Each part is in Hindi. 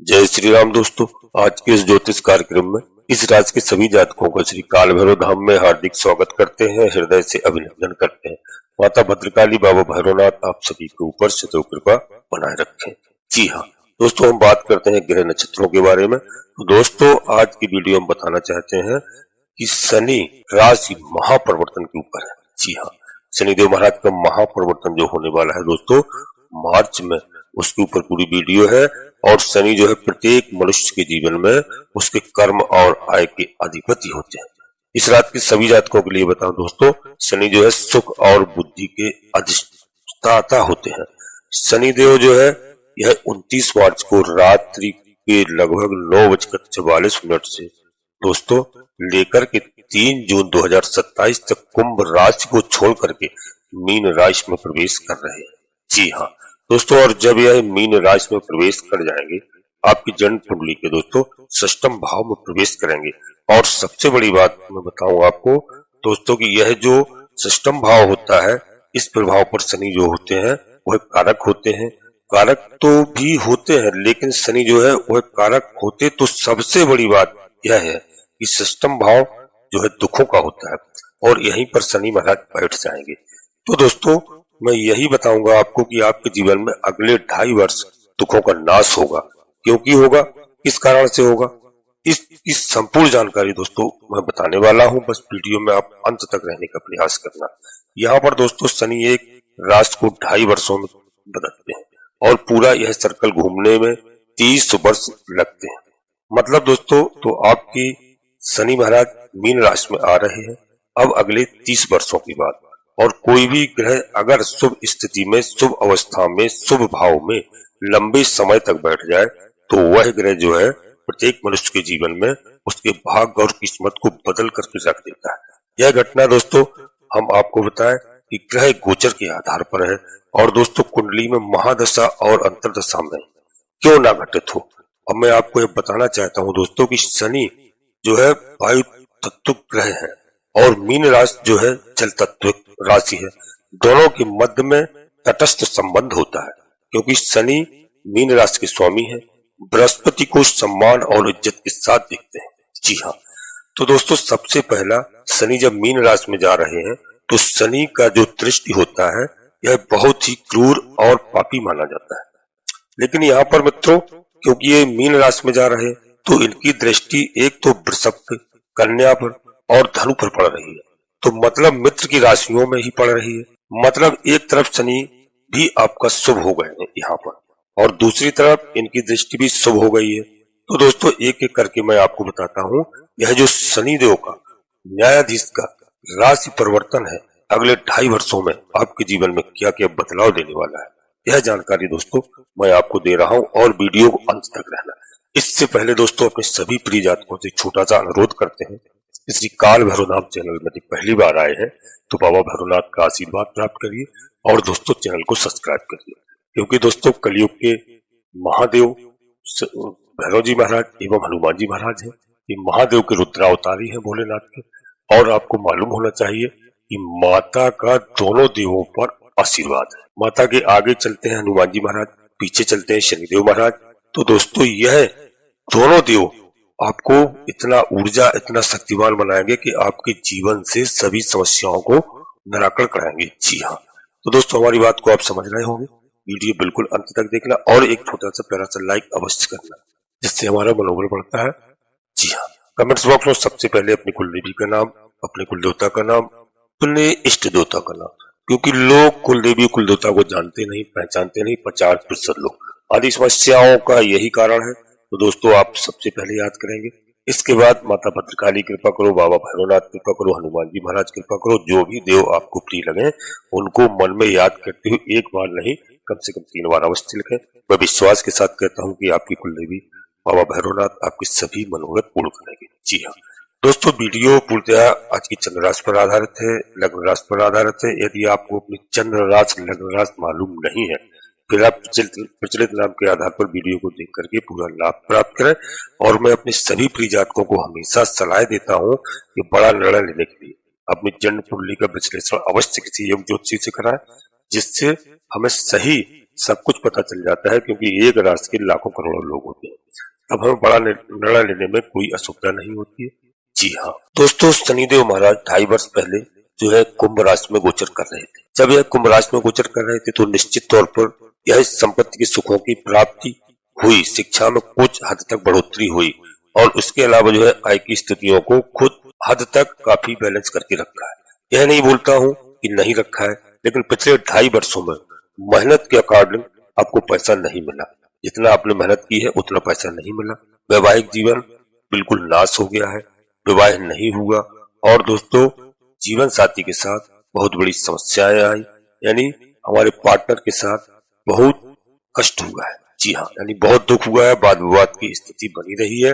जय श्री राम दोस्तों। आज के इस ज्योतिष कार्यक्रम में इस राशि के सभी जातकों का श्री काल भैरव धाम में हार्दिक स्वागत करते हैं, हृदय से अभिनंदन करते हैं। माता भद्रकाली, बाबा भैरवनाथ आप सभी के ऊपर सदैव कृपा बनाए रखें। जी हाँ दोस्तों, हम बात करते हैं ग्रह नक्षत्रों के बारे में। तो दोस्तों, आज की वीडियो हम बताना चाहते हैं कि शनि राशि महापरिवर्तन के ऊपर है। जी हाँ, शनिदेव महाराज का महापरिवर्तन जो होने वाला है दोस्तों मार्च में, उसके ऊपर पूरी वीडियो है। और शनि जो है प्रत्येक मनुष्य के जीवन में उसके कर्म और आय के अधिपति होते हैं। इस रात के सभी जातकों के लिए बताऊं दोस्तों, शनि जो है सुख और बुद्धि के अधिष्ठाता होते हैं। शनिदेव जो है यह 29 मार्च को रात्रि के लगभग 9:44 से दोस्तों लेकर के 3 जून 2027 तक कुंभ राशि को छोड़ करके मीन राशि में प्रवेश कर रहे हैं। जी हाँ दोस्तों, और जब यह मीन राशि में प्रवेश कर जाएंगे, आपकी जन्म कुंडली के दोस्तों षष्ठम भाव में प्रवेश करेंगे। और सबसे बड़ी बात मैं बताऊं आपको दोस्तों कि यह जो षष्ठम भाव होता है, इस प्रभाव पर शनि जो होते हैं वह कारक होते हैं। कारक तो भी होते हैं, लेकिन शनि जो है वह कारक होते तो सबसे बड़ी बात यह है कि षष्ठम भाव जो है दुखों का होता है, और यहीं पर शनि महाराज बैठ जाएंगे। तो दोस्तों, मैं यही बताऊंगा आपको कि आपके जीवन में अगले 2.5 वर्ष दुखों का नाश होगा। क्योंकि होगा, किस कारण से होगा, इस संपूर्ण जानकारी दोस्तों मैं बताने वाला हूं। बस वीडियो में आप अंत तक रहने का प्रयास करना। यहाँ पर दोस्तों शनि एक राशि को 2.5 वर्षों में बदलते हैं, और पूरा यह सर्कल घूमने में 30 वर्ष लगते हैं। मतलब दोस्तों, तो आपकी शनि महाराज मीन राशि में आ रहे हैं अब अगले 30 वर्षों की बात। और कोई भी ग्रह अगर शुभ स्थिति में, शुभ अवस्था में, शुभ भाव में लंबे समय तक बैठ जाए, तो वह ग्रह जो है प्रत्येक मनुष्य के जीवन में उसके भाग्य और किस्मत को बदल करके रख देता है। यह घटना दोस्तों हम आपको बताएं कि ग्रह गोचर के आधार पर है, और दोस्तों कुंडली में महादशा और अंतरदशा में क्यों ना घटित हो। अब मैं आपको यह बताना चाहता हूँ दोस्तों कि शनि जो है वायु तत्व ग्रह है, और मीन राशि जो है जल तत्व राशि है। दोनों के मध्य में तटस्थ संबंध होता है, क्योंकि शनि मीन राशि के स्वामी है। बृहस्पति को सम्मान और इज्जत के साथ देखते हैं। जी हाँ, तो दोस्तों सबसे पहला, शनि जब मीन राशि में जा रहे हैं तो शनि का जो दृष्टि होता है यह बहुत ही क्रूर और पापी माना जाता है। लेकिन यहाँ पर मित्रों, क्योंकि ये मीन राशि में जा रहे हैं, तो इनकी दृष्टि एक तो वृषभ पे, कन्या पर और धनु पर पड़ रही है। तो मतलब मित्र की राशियों में ही पड़ रही है। मतलब एक तरफ शनि भी आपका शुभ हो गए हैं यहाँ पर, और दूसरी तरफ इनकी दृष्टि भी शुभ हो गई है। तो दोस्तों एक एक करके मैं आपको बताता हूँ, यह जो शनिदेव का न्यायाधीश का राशि परिवर्तन है अगले 2.5 वर्षों में आपके जीवन में क्या क्या बदलाव देने वाला है, यह जानकारी दोस्तों मैं आपको दे रहा हूँ, और वीडियो को अंत तक रहना। इससे पहले दोस्तों अपने सभी प्रिय जातकों से छोटा सा अनुरोध करते हैं, श्री काल भैरवनाथ चैनल में पहली बार आए हैं तो बाबा भैरवनाथ का आशीर्वाद प्राप्त करिए, और दोस्तों चैनल को सब्सक्राइब करिए। क्योंकि दोस्तों कलयुग के महादेव भैरव जी महाराज एवं हनुमान जी महाराज हैं। ये महादेव के रुद्रावतारी हैं भोलेनाथ के। और आपको मालूम होना चाहिए कि माता का दोनों देवों पर आशीर्वाद है। माता के आगे चलते हैं हनुमान जी महाराज, पीछे चलते हैं शनिदेव महाराज। तो दोस्तों यह दोनों देव आपको इतना ऊर्जा, इतना शक्तिवान बनाएंगे कि आपके जीवन से सभी समस्याओं को निराकरण कराएंगे। जी हाँ, तो दोस्तों हमारी बात को आप समझ रहे होंगे। वीडियो बिल्कुल अंत तक देखना, और एक छोटा सा प्यारा सा लाइक अवश्य करना, जिससे हमारा मनोबल बढ़ता है। जी हाँ, कमेंट्स बॉक्स में सबसे पहले अपनी कुल देवी का नाम, अपने कुल देवता का नाम, अपने इष्ट देवता का नाम, क्योंकि लोग कुल देवी कुल देवता को जानते नहीं, पहचानते नहीं। 50% लोग आदि समस्याओं का यही कारण है। तो दोस्तों आप सबसे पहले याद करेंगे, इसके बाद माता भद्रकाली कृपा करो, बाबा भैरवनाथ कृपा करो, हनुमान जी महाराज कृपा करो। जो भी देव आपको प्रिय लगे उनको मन में याद करते हुए एक बार नहीं, कम से कम 3 बार अवश्य लिखें। मैं विश्वास के साथ कहता हूँ कि आपकी कुलदेवी बाबा भैरवनाथ आपके सभी मनोरथ पूर्ण करेंगे। जी हाँ दोस्तों, वीडियो पूर्णतः आज की चंद्र राशि पर आधारित है, लग्न राशि पर आधारित है। यदि आपको अपनी चंद्र राशि, लग्न राशि मालूम नहीं है, फिर आप प्रचलित नाम के आधार पर वीडियो को देख करके पूरा लाभ प्राप्त करें। और मैं अपने सभी प्रिय जातकों को हमेशा सलाह देता हूं कि बड़ा निर्णय लेने के लिए अपनी जन्म कुंडली का विश्लेषण अवश्य किसी योग ज्योतिषी से कराएं, जिससे हमें सही सब कुछ पता चल जाता है, क्योंकि एक राशि के लाखों करोड़ों लोग होते हैं। अब हमें बड़ा निर्णय लेने में कोई असुविधा नहीं होती है। जी हाँ दोस्तों, शनिदेव महाराज 2.5 वर्ष पहले जो है कुंभ राशि में गोचर कर रहे थे। जब यह कुंभ राशि में गोचर कर रहे थे तो निश्चित तौर पर यह संपत्ति के सुखों की प्राप्ति हुई, शिक्षा में कुछ हद तक बढ़ोतरी हुई और उसके अलावा जो है आय की स्थितियों को खुद हद तक काफी बैलेंस करके रखा है। यह नहीं बोलता हूँ कि नहीं रखा है, लेकिन पिछले 2.5 वर्षों में मेहनत के अकॉर्डिंग आपको पैसा नहीं मिला, जितना आपने मेहनत की है उतना पैसा नहीं मिला। वैवाहिक जीवन बिल्कुल नाश हो गया है, विवाह नहीं हुआ और दोस्तों जीवन साथी के साथ बहुत बड़ी समस्याएं आई, यानी हमारे पार्टनर के साथ बहुत कष्ट हुआ है। जी हाँ, यानी बहुत दुख हुआ है, वाद विवाद की स्थिति बनी रही है।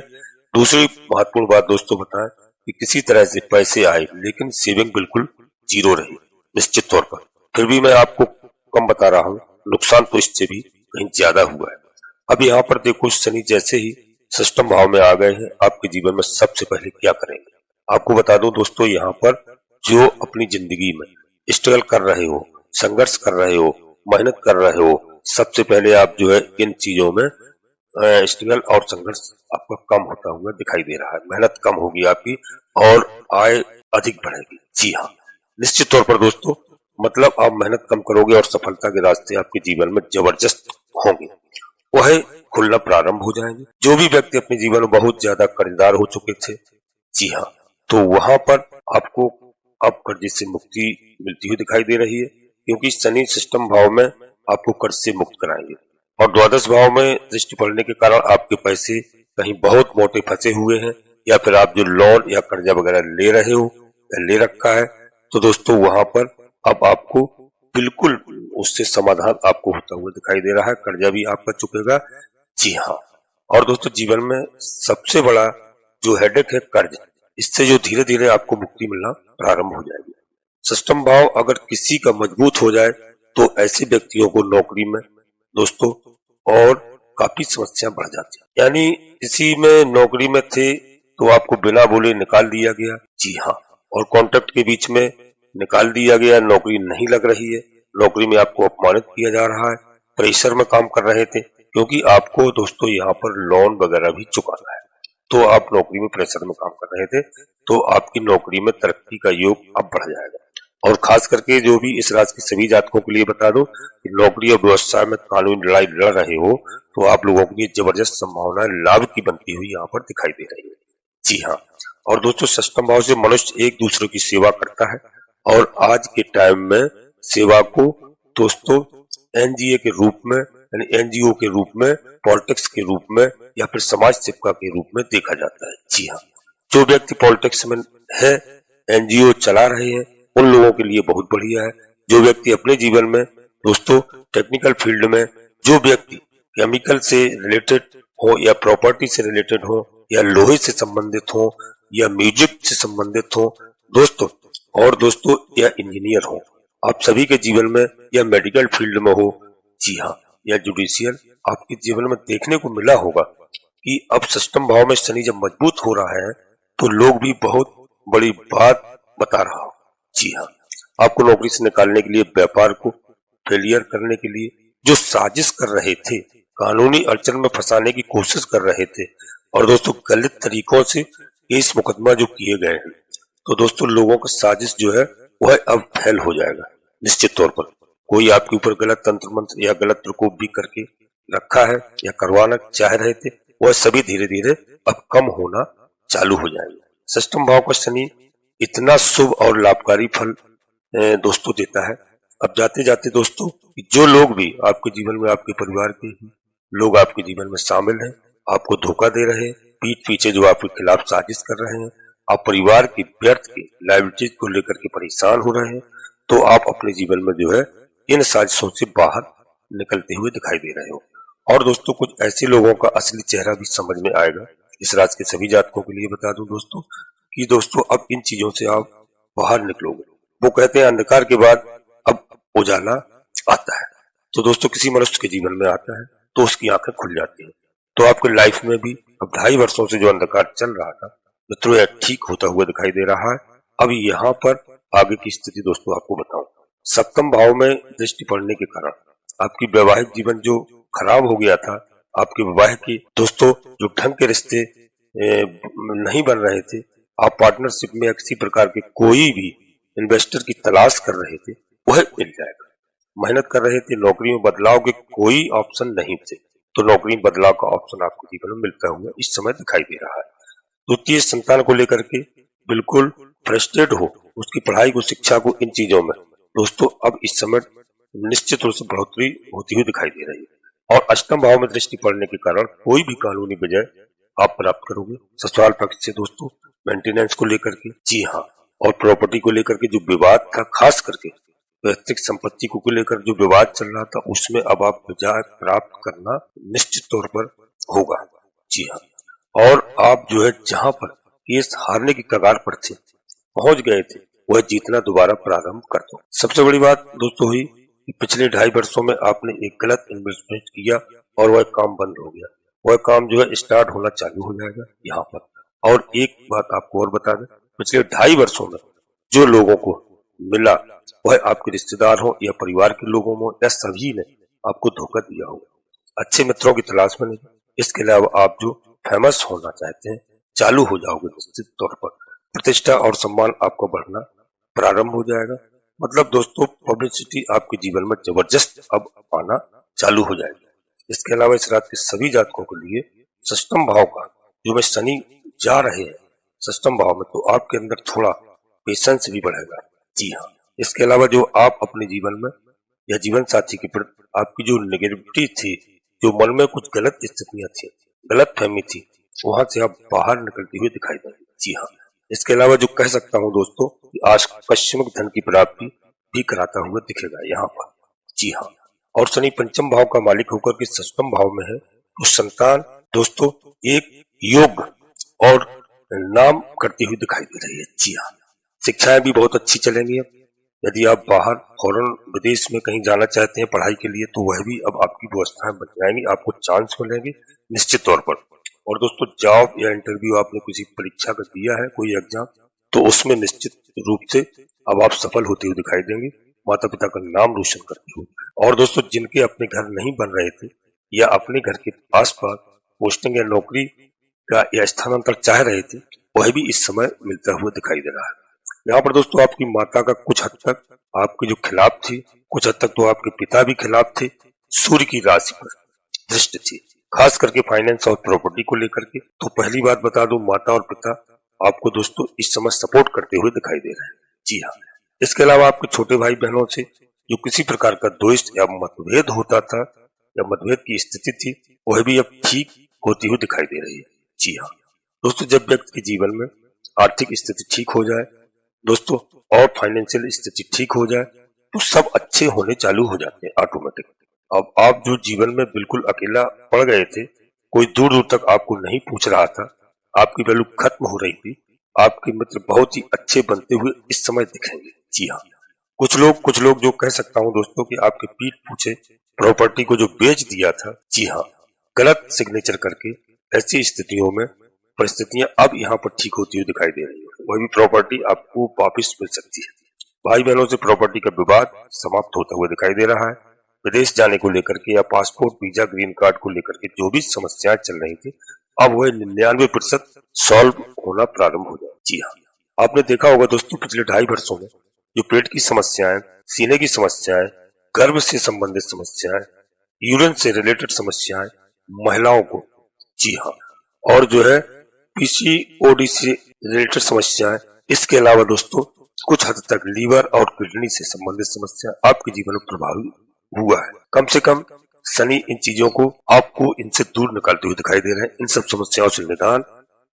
दूसरी महत्वपूर्ण बात दोस्तों बताएं कि किसी तरह से पैसे आए लेकिन सेविंग बिल्कुल जीरो रही निश्चित तौर पर। फिर भी मैं आपको कम बता रहा हूँ, नुकसान तो इससे भी कहीं ज्यादा हुआ है। अब यहाँ पर देखो, शनि जैसे ही षष्ठम भाव में आ गए हैं, आपके जीवन में सबसे पहले क्या करेंगे आपको बता दूं दोस्तों। यहाँ पर जो अपनी जिंदगी में स्ट्रगल कर रहे हो, संघर्ष कर रहे हो, मेहनत कर रहे हो, सबसे पहले आप जो है इन चीजों में स्ट्रगल और संघर्ष आपका कम होता हुआ दिखाई दे रहा है। मेहनत कम होगी आपकी और आय अधिक बढ़ेगी। जी हाँ, निश्चित तौर पर दोस्तों, मतलब आप मेहनत कम करोगे और सफलता के रास्ते आपके जीवन में जबरदस्त होंगे, वह खुलना प्रारंभ हो जाएंगे। जो भी व्यक्ति अपने जीवन में बहुत ज्यादा कर्जदार हो चुके थे, जी हाँ, तो वहां पर आपको अब कर्जे से मुक्ति मिलती हुई दिखाई दे रही है, क्योंकि शनि षष्ठम भाव में आपको कर्ज से मुक्त कराएंगे और द्वादश भाव में दृष्टि पड़ने के कारण आपके पैसे कहीं बहुत मोटे फंसे हुए हैं या फिर आप जो लोन या कर्जा वगैरह ले रहे हो या ले रखा है, तो दोस्तों वहां पर अब आपको बिल्कुल उससे समाधान आपको होता हुआ दिखाई दे रहा है। कर्जा भी आपका चुकेगा। जी हाँ, और दोस्तों जीवन में सबसे बड़ा जो हेडेक है कर्ज, इससे जो धीरे धीरे आपको मुक्ति मिलना प्रारंभ हो जाएगी। षष्ठम भाव अगर किसी का मजबूत हो जाए तो ऐसे व्यक्तियों को नौकरी में दोस्तों और काफी समस्या बढ़ जाती है। यानी किसी में नौकरी में थे तो आपको बिना बोले निकाल दिया गया। जी हाँ, और कॉन्ट्रैक्ट के बीच में निकाल दिया गया, नौकरी नहीं लग रही है, नौकरी में आपको अपमानित किया जा रहा है, प्रेशर में काम कर रहे थे, क्योंकि आपको दोस्तों यहाँ पर लोन वगैरह भी चुकाना है, तो आप नौकरी में प्रेशर में काम कर रहे थे, तो आपकी नौकरी में तरक्की का योग अब बढ़ जाएगा। और खास करके जो भी इस राशि के सभी जातकों के लिए बता दो कि नौकरी और व्यवसाय में कानूनी लड़ाई लड़ रहे हो, तो आप लोगों के लिए जबरदस्त संभावना लाभ की बनती हुई यहाँ पर दिखाई दे रही है। जी हाँ, और दोस्तों षष्ठम भाव से मनुष्य एक दूसरे की सेवा करता है और आज के टाइम में सेवा को दोस्तों एनजीओ के रूप में, यानी एनजीओ के रूप में, पॉलिटिक्स के रूप में या फिर समाज सेविका के रूप में देखा जाता है। जी हाँ, जो व्यक्ति पॉलिटिक्स में है, एनजीओ चला रहे हैं, उन लोगों के लिए बहुत बढ़िया है। जो व्यक्ति अपने जीवन में दोस्तों टेक्निकल फील्ड में, जो व्यक्ति केमिकल से रिलेटेड हो या प्रॉपर्टी से रिलेटेड हो या लोहे से संबंधित हो या म्यूजिक से संबंधित हो दोस्तों, और दोस्तों या इंजीनियर हो, आप सभी के जीवन में या मेडिकल फील्ड में हो, जी हाँ, या जुडिशियल, आपके जीवन में देखने को मिला होगा कि अब षष्ठम भाव में शनि जब मजबूत हो रहा है तो लोग भी बहुत बड़ी बात बता रहा हो। जी हाँ, आपको नौकरी से निकालने के लिए, व्यापार को फेलियर करने के लिए जो साजिश कर रहे थे, कानूनी अड़चन में फंसाने की कोशिश कर रहे थे और दोस्तों गलत तरीकों से केस मुकदमा जो किए गए हैं, तो दोस्तों लोगों का साजिश जो है वह अब फेल हो जाएगा निश्चित तौर पर। कोई आपके ऊपर गलत तंत्र मंत्र या गलत प्रकोप भी करके रखा है या करवाना चाह रहे थे, वह सभी धीरे धीरे अब कम होना चालू हो जाएंगे। षष्ठम भाव का शनि इतना शुभ और लाभकारी फल दोस्तों देता है। अब जाते जाते दोस्तों, जो लोग भी आपके जीवन में, आपके परिवार के लोग आपके जीवन में शामिल हैं, आपको धोखा दे रहे हैं, पीठ पीछे जो आपके खिलाफ साजिश कर रहे हैं, आप परिवार की व्यर्थ की लाइबिलिटीज को लेकर के परेशान हो रहे हैं, तो आप अपने जीवन में जो है इन साजिशों से बाहर निकलते हुए दिखाई दे रहे हो। और दोस्तों कुछ ऐसे लोगों का असली चेहरा भी समझ में आएगा। इस राशि के सभी जातकों के लिए बता दूं दोस्तों कि दोस्तों अब इन चीजों से आप बाहर निकलोगे। वो कहते हैं अंधकार के बाद अब उजाला आता है, तो दोस्तों किसी मनुष्य के जीवन में आता है तो उसकी आंखें खुल जाती है। तो आपकी लाइफ में भी अब 2.5 वर्षों से जो अंधकार चल रहा था मित्रों, यह ठीक होता हुआ दिखाई दे रहा है। अब यहाँ पर आगे की स्थिति दोस्तों आपको बताऊं। सप्तम भाव में दृष्टि पड़ने के कारण आपकी वैवाहिक जीवन जो खराब हो गया था, आपके विवाह की दोस्तों जो ढंग के रिश्ते नहीं बन रहे थे, आप पार्टनरशिप में किसी प्रकार के कोई भी इन्वेस्टर की तलाश कर रहे थे, वह मिल जाएगा। मेहनत कर रहे थे, नौकरी में बदलाव के कोई ऑप्शन नहीं थे, तो नौकरी में बदलाव का ऑप्शन आपको जीवन में मिलता हुआ इस समय दिखाई दे रहा है। द्वितीय संतान को लेकर के बिल्कुल फ्रस्ट्रेट हो, उसकी पढ़ाई को, शिक्षा को, इन चीजों में दोस्तों अब इस समय निश्चित रूप से बढ़ोतरी होती हुई दिखाई दे रही है। और अष्टम भाव में दृष्टि पड़ने के कारण कोई भी कानूनी विजय आप प्राप्त करोगे। ससुराल पक्ष से दोस्तों मेंटेनेंस को लेकर के, जी हाँ, और प्रॉपर्टी को लेकर के जो विवाद था, खास करके पैतृक संपत्ति को लेकर जो विवाद चल रहा था, उसमें अब आप विजय प्राप्त करना निश्चित तौर पर होगा। जी हाँ, और आप जो है जहां पर केस हारने की कगार पर थे, पहुंच गए थे, वह जीतना दोबारा प्रारंभ कर दो। सबसे बड़ी बात दोस्तों हुई कि पिछले 2.5 वर्षों में आपने एक गलत इन्वेस्टमेंट किया और वह काम बंद हो गया। वह काम जो है स्टार्ट होना चालू हो जाएगा यहाँ पर। और एक बात आपको और बता दें, पिछले 2.5 वर्षों में जो लोगों को मिला, वह आपके रिश्तेदार हो या परिवार के लोगों में, या सभी ने आपको धोखा दिया होगा। अच्छे मित्रों की तलाश में नहीं। इसके अलावा आप जो फेमस होना चाहते हैं, चालू हो जाओगे निश्चित तौर पर। प्रतिष्ठा और सम्मान आपको बढ़ना प्रारंभ हो जाएगा। मतलब दोस्तों पब्लिसिटी आपके जीवन में जबरदस्त अब आना चालू हो जाएगी। इसके अलावा इस रात के सभी जातकों के लिए षष्ठम भाव का जो में शनि जा रहे हैं षष्ठम भाव में, तो आपके अंदर थोड़ा पेशेंस भी बढ़ेगा। जी हाँ, इसके अलावा जो आप अपने जीवन में या जीवन साथी के प्रति आपकी जो नेगेटिविटी थी, जो मन में कुछ गलत स्थितियां थी, गलत फहमी थी, वहां से आप बाहर निकलते हुए दिखाई देंगे। जी हाँ, इसके अलावा जो कह सकता हूँ दोस्तों कि आज पश्चिम धन की प्राप्ति भी कराता हुआ दिखेगा यहाँ पर। जी हाँ, और शनि पंचम भाव का मालिक होकर के षष्ठम भाव में है, तो संतान दोस्तों एक योग और नाम करती हुई दिखाई दे रही है। जी हाँ, शिक्षाएं भी बहुत अच्छी चलेंगी। अब यदि आप बाहर फॉरेन विदेश में कहीं जाना चाहते हैं पढ़ाई के लिए, तो वह भी अब आपकी व्यवस्थाएं बन जाएंगी, आपको चांस मिलेंगे निश्चित तौर पर। और दोस्तों जॉब या इंटरव्यू आपने किसी परीक्षा का दिया है, कोई एग्जाम, तो उसमें निश्चित रूप से अब आप सफल होते हुए दिखाई देंगे, माता पिता का नाम रोशन करते हुए। और दोस्तों जिनके अपने घर नहीं बन रहे थे या अपने घर के आसपास पोस्टिंग या नौकरी का या स्थानांतरण चाह रहे थे, वह भी इस समय मिलता हुआ दिखाई दे रहा है। यहाँ पर दोस्तों आपकी माता का कुछ हद तक आपके जो खिलाफ थी, कुछ हद तक तो आपके पिता भी खिलाफ थे। सूर्य की राशि पर दृष्टि थी, खास करके फाइनेंस और प्रॉपर्टी को लेकर के। तो पहली बात बता दूं, माता और पिता आपको दोस्तों इस समय सपोर्ट करते हुए दिखाई दे रहे हैं। जी हाँ, इसके अलावा आपके छोटे भाई बहनों से जो किसी प्रकार का द्वेष या मतभेद होता था या मतभेद की स्थिति थी, वह भी अब ठीक होती हुई दिखाई दे रही है। जी हाँ दोस्तों, जब व्यक्ति के जीवन में आर्थिक स्थिति ठीक हो जाए दोस्तों और फाइनेंशियल स्थिति ठीक हो जाए, तो सब अच्छे होने चालू हो जाते हैं ऑटोमेटिक। अब आप जो जीवन में बिल्कुल अकेला पड़ गए थे, कोई दूर दूर तक आपको नहीं पूछ रहा था, आपकी वैल्यू खत्म हो रही थी, आपके मित्र बहुत ही अच्छे बनते हुए इस समय दिखेंगे। जी हाँ, कुछ लोग जो कह सकता हूँ दोस्तों कि आपके पीठ पीछे प्रॉपर्टी को जो बेच दिया था, जी हाँ, गलत सिग्नेचर करके, ऐसी स्थितियों में परिस्थितियां अब यहाँ पर ठीक होती हुई दिखाई दे रही है। वह भी प्रॉपर्टी आपको वापिस मिल सकती है। भाई बहनों से प्रॉपर्टी का विवाद समाप्त होता हुआ दिखाई दे रहा है। विदेश जाने को लेकर के या पासपोर्ट, वीजा, ग्रीन कार्ड को लेकर के जो भी समस्याएं चल रही थी, अब वह 99% सॉल्व होना प्रारंभ हो जाए। जी हाँ, आपने देखा होगा दोस्तों पिछले 2.5 वर्षों में जो पेट की समस्याएं, सीने की समस्याएं, गर्भ से संबंधित समस्याएं, यूरिन से रिलेटेड समस्याएं महिलाओं को, जी हाँ, और जो है पीसीओडी से रिलेटेड समस्याएं, इसके अलावा दोस्तों कुछ हद तक लीवर और किडनी से संबंधित समस्या आपके जीवन में प्रभावित हुआ है। कम से कम शनि इन चीजों को आपको इनसे दूर निकालते हुए दिखाई दे रहे हैं, इन सब समस्याओं से निदान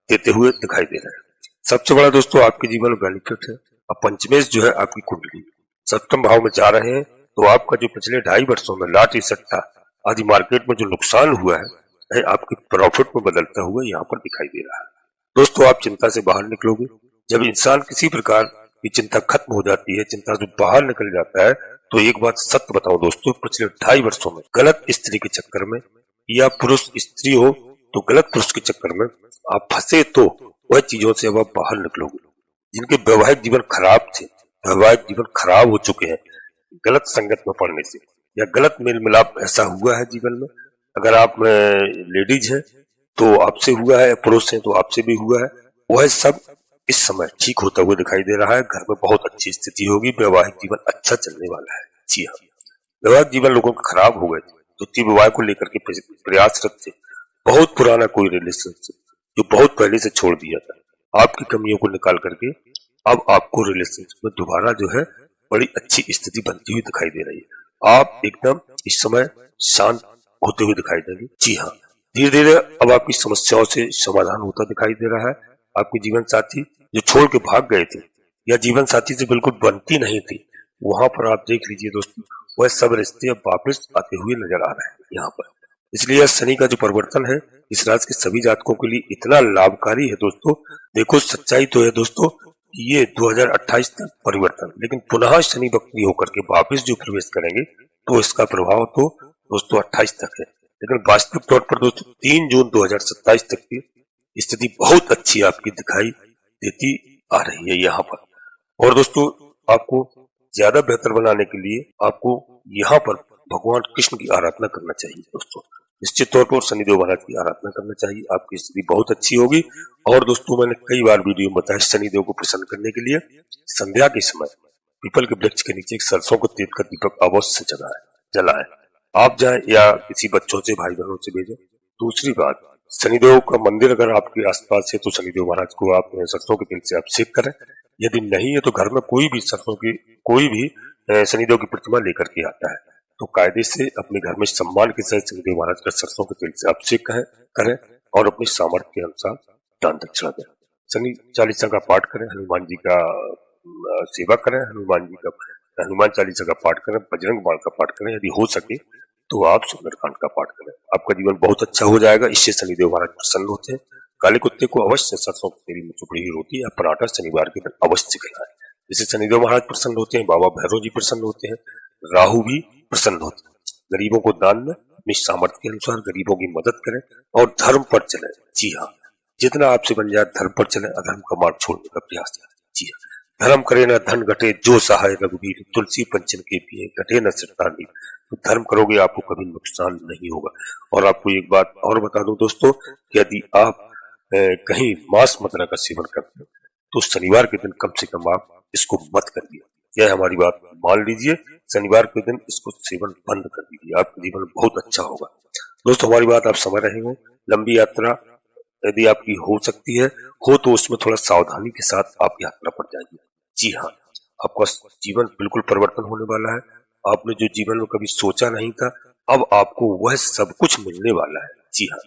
देते हुए दिखाई दे रहे हैं। सबसे बड़ा दोस्तों आपके जीवन में बेनिफिट है। अब पंचमेश जो है आपकी कुंडली सप्तम भाव में जा रहे हैं, तो आपका जो पिछले 2.5 वर्षों में लाठी सट्टा आदि मार्केट में जो नुकसान हुआ है आपके प्रॉफिट में बदलता हुआ यहाँ पर दिखाई दे रहा है। दोस्तों आप चिंता से बाहर निकलोगे। जब इंसान किसी प्रकार की चिंता खत्म हो जाती है, चिंता से बाहर निकल जाता है, तो एक बात सत्य बताओ दोस्तों, पिछले 2.5 वर्षों में गलत स्त्री के चक्कर में या पुरुष स्त्री हो तो गलत पुरुष के चक्कर में आप फंसे, तो वह चीजों से अब आप बाहर निकलोगे। जिनके वैवाहिक जीवन खराब थे, वैवाहिक जीवन खराब हो चुके हैं गलत संगत में पड़ने से, या गलत मेल मिलाप ऐसा हुआ है जीवन में, अगर आप लेडीज हैं तो आपसे हुआ है, पुरुष हैं तो आपसे भी हुआ है, वह सब इस समय ठीक होता हुआ दिखाई दे रहा है। घर में बहुत अच्छी स्थिति होगी, वैवाहिक जीवन अच्छा चलने वाला है। जी हाँ, वैवाहिक जीवन लोगों के खराब हो गए थे, द्वितीय विवाह को लेकर के प्रयासरत थे, बहुत पुराना कोई रिलेशनशिप जो बहुत पहले से छोड़ दिया था, आपकी कमियों को निकाल करके अब आपको रिलेशनशिप में दोबारा जो है बड़ी अच्छी स्थिति बनती हुई दिखाई दे रही है। आप एकदम इस समय शांत होते हुए दिखाई देंगे। जी हाँ, धीरे धीरे अब आपकी समस्याओं से समाधान होता दिखाई दे रहा है। आपके जीवन साथी जो छोड़ के भाग गए थे या जीवन साथी से बिल्कुल बनती नहीं थी, वहां पर आप देख लीजिए दोस्तों, वह सब रिश्ते अब वापस आते हुए नजर आ रहे हैं यहाँ पर। इसलिए शनि का जो परिवर्तन है इस राशि के सभी जातकों के लिए इतना लाभकारी है दोस्तों। देखो, सच्चाई तो है दोस्तों कि ये 2028 तक परिवर्तन, लेकिन पुनः शनि वक्री होकर के वापस जो प्रवेश करेंगे तो इसका प्रभाव तो दोस्तों 28 तक है, लेकिन वास्तविक तौर पर दोस्तों 3 जून 2027 तक की स्थिति बहुत अच्छी आपकी दिखाई देती आ रही है यहाँ पर। और दोस्तों, आपको ज्यादा बेहतर बनाने के लिए आपको यहाँ पर भगवान कृष्ण की आराधना करना चाहिए दोस्तों। निश्चित तौर पर शनिदेव महाराज की आराधना करना चाहिए, आपकी स्थिति बहुत अच्छी होगी। और दोस्तों, मैंने कई बार वीडियो में बताया, शनिदेव को प्रसन्न करने के लिए संध्या के समय पीपल के वृक्ष के नीचे एक सरसों को तेज का दीपक अवश्य जलाएं। आप जाए या किसी बच्चों से, भाई बहनों से भेजें। दूसरी बात, शनिदेव का मंदिर अगर आपके आसपास है तो शनिदेव महाराज को आप सरसों के तेल से अभिषेक करें। यदि नहीं है तो घर में कोई भी शनिदेव की प्रतिमा लेकर के आता है तो कायदे से अपने घर में सम्मान के साथ शनिदेव महाराज का सरसों के तेल से अभिषेक करें और अपने सामर्थ्य के अनुसार दान दक्षिणा दें। शनि चालीसा का पाठ करें, हनुमान जी का सेवा करें, हनुमान चालीसा का पाठ करें, बजरंग बाण का पाठ करें, यदि हो सके तो आप सुंदरकांड का पाठ करें। आपका जीवन बहुत अच्छा हो जाएगा। इससे शनिदेव महाराज प्रसन्न होते हैं। काले कुत्ते को अवश्य सरसों की तेल में चुपड़ी हुई रोटी या पराठा शनिवार के दिन अवश्य खिलाएं। जिससे शनिदेव महाराज प्रसन्न होते हैं, बाबा भैरव जी प्रसन्न होते हैं, राहु भी प्रसन्न होते हैं। गरीबों को दान में अपनी सामर्थ्य के अनुसार गरीबों की मदद करें और धर्म पर चलें। जी हाँ, जितना आपसे बन जाए धर्म पर चलें, अधर्म का मार्ग छोड़ने का प्रयास करें। जी हाँ, धर्म करे न धन घटे, जो सहाय रघुवीर, तुलसी पंचन के पिए, घटे न सिरतानी। तो धर्म करोगे आपको कभी नुकसान नहीं होगा। और आपको एक बात और बता दूं दोस्तों, यदि आप कहीं मांस मदिरा का सेवन करते हैं तो शनिवार के दिन कम से कम आप इसको मत करिए। यह हमारी बात मान लीजिए, शनिवार के दिन इसको सेवन बंद कर दीजिए, आपका जीवन बहुत अच्छा होगा। दोस्तों, हमारी बात आप समझ रहे हो। लंबी यात्रा यदि आपकी हो सकती है तो उसमें थोड़ा सावधानी के साथ आप यात्रा पर जाइए। जी हाँ, आपका जीवन बिल्कुल परिवर्तन होने वाला है। आपने जो जीवन में कभी सोचा नहीं था, अब आपको वह सब कुछ मिलने वाला है। जी हाँ,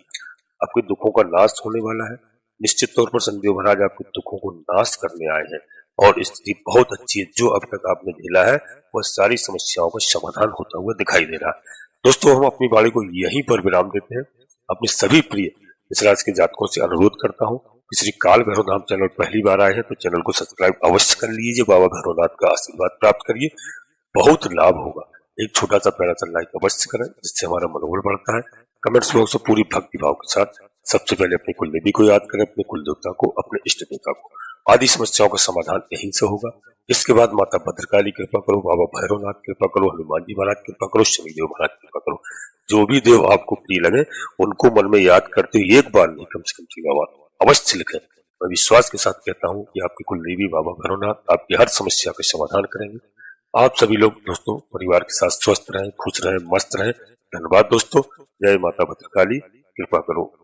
आपके दुखों का नाश होने वाला है। निश्चित तौर पर शनिदेव महाराज आपके दुखों को नाश करने आए हैं और स्थिति बहुत अच्छी है। जो अब तक आपने झेला है वह सारी समस्याओं का समाधान होता हुआ दिखाई दे रहा है। दोस्तों, हम अपनी वाणी को यहीं पर विराम देते हैं। अपने सभी प्रिय इस राशि के जातकों से अनुरोध करता हूँ, श्री काल भैरव धाम चैनल पहली बार आए हैं तो चैनल को सब्सक्राइब अवश्य कर लीजिए। बाबा भैरवनाथ का आशीर्वाद प्राप्त करिए, बहुत लाभ होगा। एक छोटा सा प्यारा सा लाइक अवश्य करें, जिससे हमारा मनोबल बढ़ता है। कमेंट्स बॉक्स में पूरी भक्ति भाव के साथ सबसे पहले अपने कुल देवी को याद करें, अपने कुल देवता को, अपने इष्ट देवता को। आदि समस्याओं का समाधान यहीं से होगा। इसके बाद माता भद्रकाली कृपा करो, बाबा भैरवनाथ कृपा करो, हनुमान जी महाराज कृपा करो, शनिदेव महाराज कृपा करो। जो भी देव आपको प्रिय लगे उनको मन में याद करते हुए एक बार नहीं, कम से कम 3 बार अवश्य लिखें। मैं विश्वास के साथ कहता हूँ कि आपके कुल देवी बाबा भैरवनाथ आपकी हर समस्या का समाधान करेंगे। आप सभी लोग दोस्तों परिवार के साथ स्वस्थ रहें, खुश रहें, मस्त रहें। धन्यवाद दोस्तों। जय माता भद्रकाली, कृपा करो।